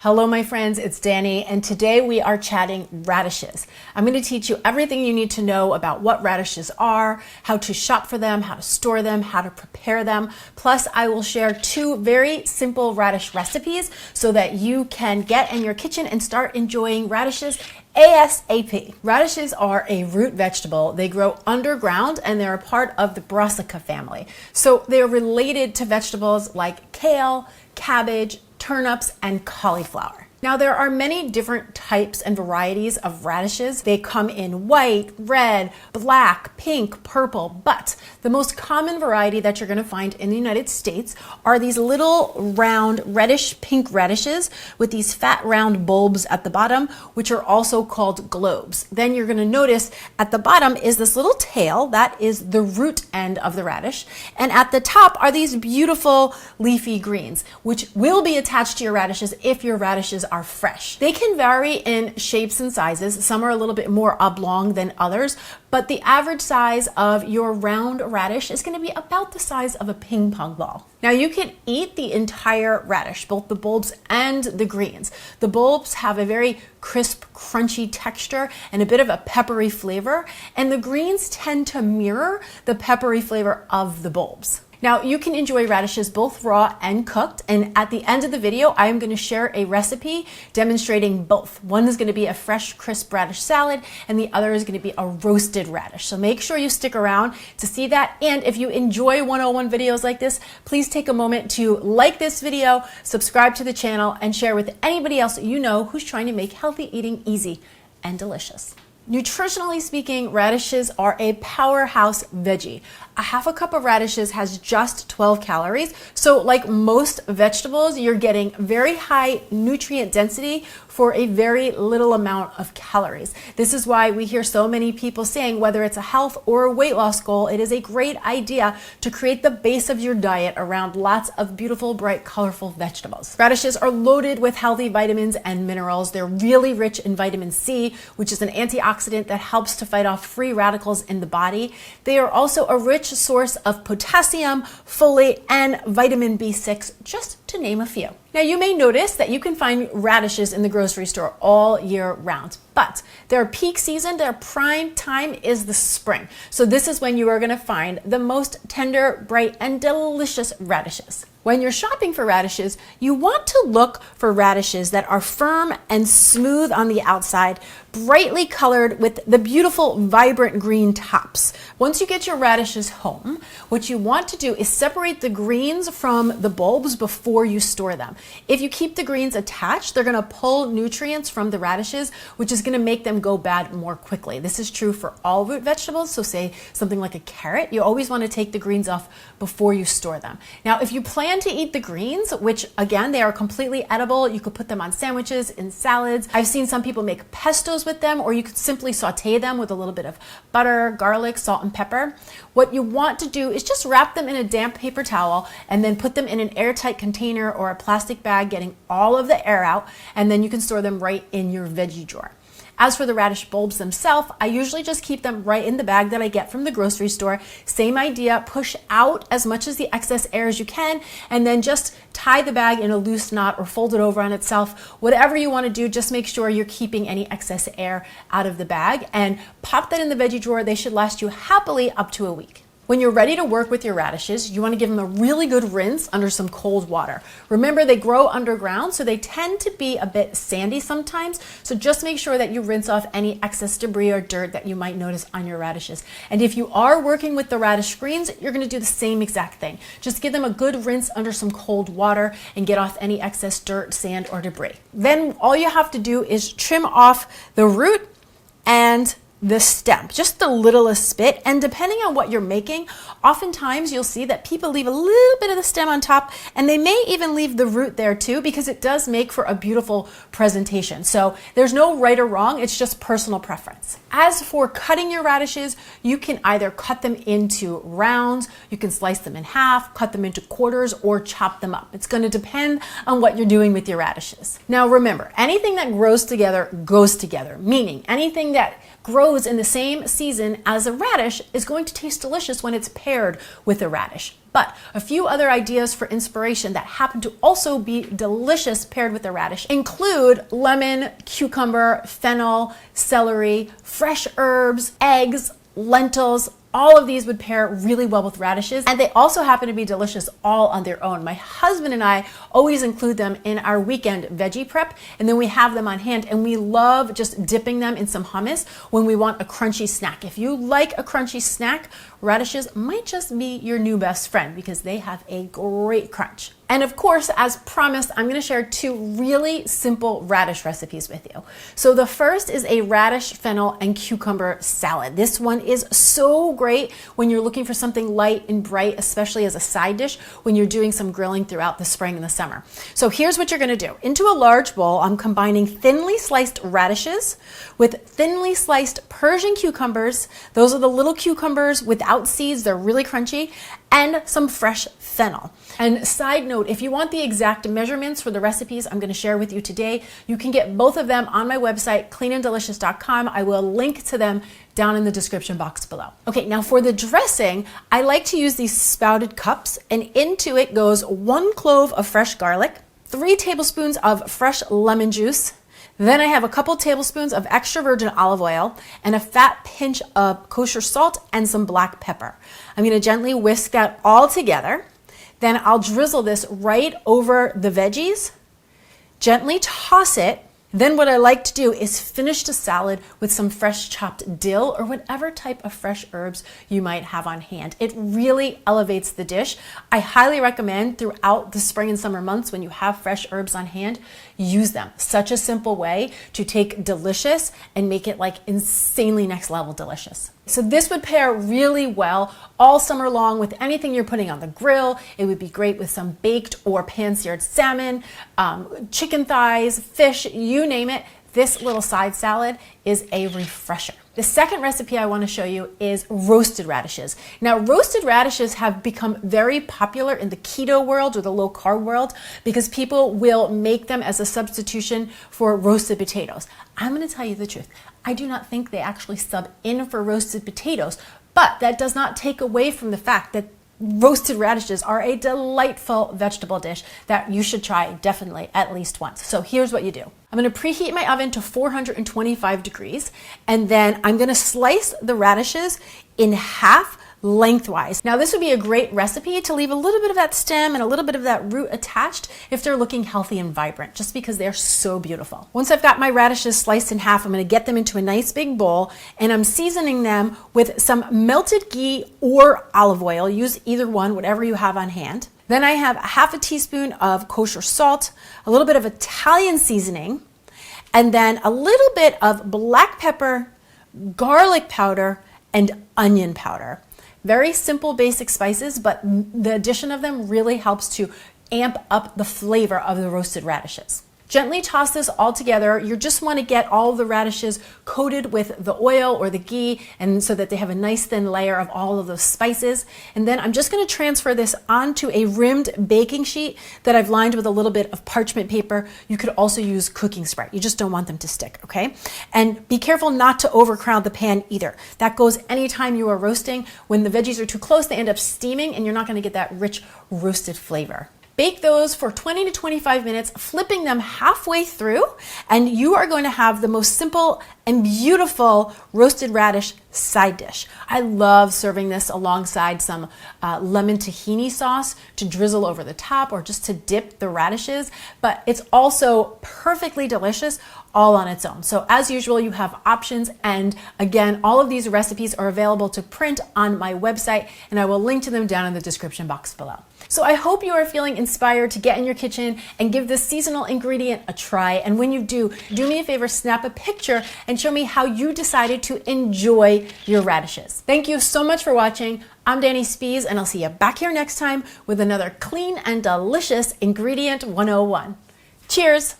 Hello, my friends, it's Danny, and today we are chatting radishes. I'm going to teach you everything you need to know about what radishes are, how to shop for them, how to store them, how to prepare them. Plus, I will share 2 very simple radish recipes so that you can get in your kitchen and start enjoying radishes ASAP. Radishes are a root vegetable. They grow underground and they're a part of the Brassica family. So they're related to vegetables like kale, cabbage, turnips, and cauliflower. Now, there are many different types and varieties of radishes. They come in white, red, black, pink, purple, but the most common variety that you're going to find in the United States are these little round reddish pink radishes with these fat round bulbs at the bottom, which are also called globes. Then you're going to notice at the bottom is this little tail, that is the root end of the radish, and at the top are these beautiful leafy greens, which will be attached to your radishes if your radishes are fresh. They can vary in shapes and sizes. Some are a little bit more oblong than others, but the average size of your round radish is going to be about the size of a ping pong ball. Now, you can eat the entire radish, both the bulbs and the greens. The bulbs have a very crisp, crunchy texture and a bit of a peppery flavor, and the greens tend to mirror the peppery flavor of the bulbs. Now, you can enjoy radishes both raw and cooked, and at the end of the video, I am going to share a recipe demonstrating both. One is going to be a fresh, crisp radish salad, and the other is going to be a roasted radish. So make sure you stick around to see that, and if you enjoy 101 videos like this, please take a moment to like this video, subscribe to the channel, and share with anybody else you know who's trying to make healthy eating easy and delicious. Nutritionally speaking, radishes are a powerhouse veggie. A half a cup of radishes has just 12 calories. So like most vegetables, you're getting very high nutrient density for a very little amount of calories. This is why we hear so many people saying, whether it's a health or a weight loss goal, it is a great idea to create the base of your diet around lots of beautiful, bright, colorful vegetables. Radishes are loaded with healthy vitamins and minerals. They're really rich in vitamin C, which is an antioxidant that helps to fight off free radicals in the body. They are also a rich source of potassium, folate, and vitamin B6, just to name a few. Now, you may notice that you can find radishes in the grocery store all year round, but their peak season, their prime time is the spring. So this is when you are going to find the most tender, bright, and delicious radishes. When you're shopping for radishes, you want to look for radishes that are firm and smooth on the outside, brightly colored with the beautiful, vibrant green tops. Once you get your radishes home, what you want to do is separate the greens from the bulbs before you store them. If you keep the greens attached, they're going to pull nutrients from the radishes, which is going to make them go bad more quickly. This is true for all root vegetables. So say something like a carrot, you always want to take the greens off before you store them. Now, if you plan to eat the greens, which again, they are completely edible, you could put them on sandwiches, in salads. I've seen some people make pestos with them, or you could simply saute them with a little bit of butter, garlic, salt, and pepper. What you want to do is just wrap them in a damp paper towel and then put them in an airtight container or a plastic bag, getting all of the air out, and then you can store them right in your veggie drawer. As for the radish bulbs themselves, I usually just keep them right in the bag that I get from the grocery store. Same idea, push out as much as the excess air as you can, and then just tie the bag in a loose knot or fold it over on itself. Whatever you want to do, just make sure you're keeping any excess air out of the bag and pop that in the veggie drawer. They should last you happily up to a week. When you're ready to work with your radishes, you want to give them a really good rinse under some cold water. Remember, they grow underground, so they tend to be a bit sandy sometimes. So just make sure that you rinse off any excess debris or dirt that you might notice on your radishes. And if you are working with the radish greens, you're going to do the same exact thing. Just give them a good rinse under some cold water and get off any excess dirt, sand, or debris. Then all you have to do is trim off the root and the stem, just the littlest bit. And depending on what you're making, oftentimes you'll see that people leave a little bit of the stem on top, and they may even leave the root there too, because it does make for a beautiful presentation. So there's no right or wrong, it's just personal preference. As for cutting your radishes, you can either cut them into rounds, you can slice them in half, cut them into quarters, or chop them up. It's going to depend on what you're doing with your radishes. Now remember, anything that grows together goes together, meaning anything that grows in the same season as a radish is going to taste delicious when it's paired with a radish. But a few other ideas for inspiration that happen to also be delicious paired with the radish include lemon, cucumber, fennel, celery, fresh herbs, eggs, lentils. All of these would pair really well with radishes, and they also happen to be delicious all on their own. My husband and I always include them in our weekend veggie prep, and then we have them on hand, and we love just dipping them in some hummus when we want a crunchy snack. If you like a crunchy snack, radishes might just be your new best friend because they have a great crunch. And of course, as promised, I'm going to share two really simple radish recipes with you. So the first is a radish, fennel, and cucumber salad. This one is so great when you're looking for something light and bright, especially as a side dish when you're doing some grilling throughout the spring and the summer. So here's what you're going to do. Into a large bowl, I'm combining thinly sliced radishes with thinly sliced Persian cucumbers. Those are the little cucumbers without seeds. They're really crunchy. And some fresh fennel. And side note, if you want the exact measurements for the recipes I'm going to share with you today, you can get both of them on my website, cleananddelicious.com. I will link to them down in the description box below. Okay, now for the dressing, I like to use these spouted cups, and into it goes 1 clove of fresh garlic, 3 tablespoons of fresh lemon juice. Then I have a couple tablespoons of extra virgin olive oil and a fat pinch of kosher salt and some black pepper. I'm going to gently whisk that all together. Then I'll drizzle this right over the veggies, gently toss it. Then what I like to do is finish the salad with some fresh chopped dill or whatever type of fresh herbs you might have on hand. It really elevates the dish. I highly recommend throughout the spring and summer months when you have fresh herbs on hand, use them. Such a simple way to take delicious and make it like insanely next level delicious. So this would pair really well all summer long with anything you're putting on the grill. It would be great with some baked or pan-seared salmon, chicken thighs, fish, you name it. This little side salad is a refresher. The second recipe I want to show you is roasted radishes. Now, roasted radishes have become very popular in the keto world or the low carb world because people will make them as a substitution for roasted potatoes. I'm going to tell you the truth. I do not think they actually sub in for roasted potatoes, but that does not take away from the fact that roasted radishes are a delightful vegetable dish that you should try definitely at least once. So here's what you do. I'm going to preheat my oven to 425 degrees, and then I'm going to slice the radishes in half lengthwise. Now this would be a great recipe to leave a little bit of that stem and a little bit of that root attached if they're looking healthy and vibrant, just because they're so beautiful. Once I've got my radishes sliced in half, I'm going to get them into a nice big bowl, and I'm seasoning them with some melted ghee or olive oil. Use either one, whatever you have on hand. Then I have half a teaspoon of kosher salt, a little bit of Italian seasoning, and then a little bit of black pepper, garlic powder, and onion powder. Very simple basic spices, but the addition of them really helps to amp up the flavor of the roasted radishes. Gently toss this all together. You just want to get all of the radishes coated with the oil or the ghee, and so that they have a nice thin layer of all of those spices. And then I'm just going to transfer this onto a rimmed baking sheet that I've lined with a little bit of parchment paper. You could also use cooking spray. You just don't want them to stick, okay? And be careful not to overcrowd the pan either. That goes anytime you are roasting. When the veggies are too close, they end up steaming and you're not going to get that rich roasted flavor. Bake those for 20 to 25 minutes, flipping them halfway through, and you are going to have the most simple and beautiful roasted radish side dish. I love serving this alongside some lemon tahini sauce to drizzle over the top or just to dip the radishes, but it's also perfectly delicious all on its own. So as usual, you have options, and again, all of these recipes are available to print on my website, and I will link to them down in the description box below. So I hope you are feeling inspired to get in your kitchen and give this seasonal ingredient a try. And when you do me a favor, snap a picture and show me how you decided to enjoy your radishes. Thank you so much for watching. I'm Danny Spees, and I'll see you back here next time with another clean and delicious ingredient 101. Cheers.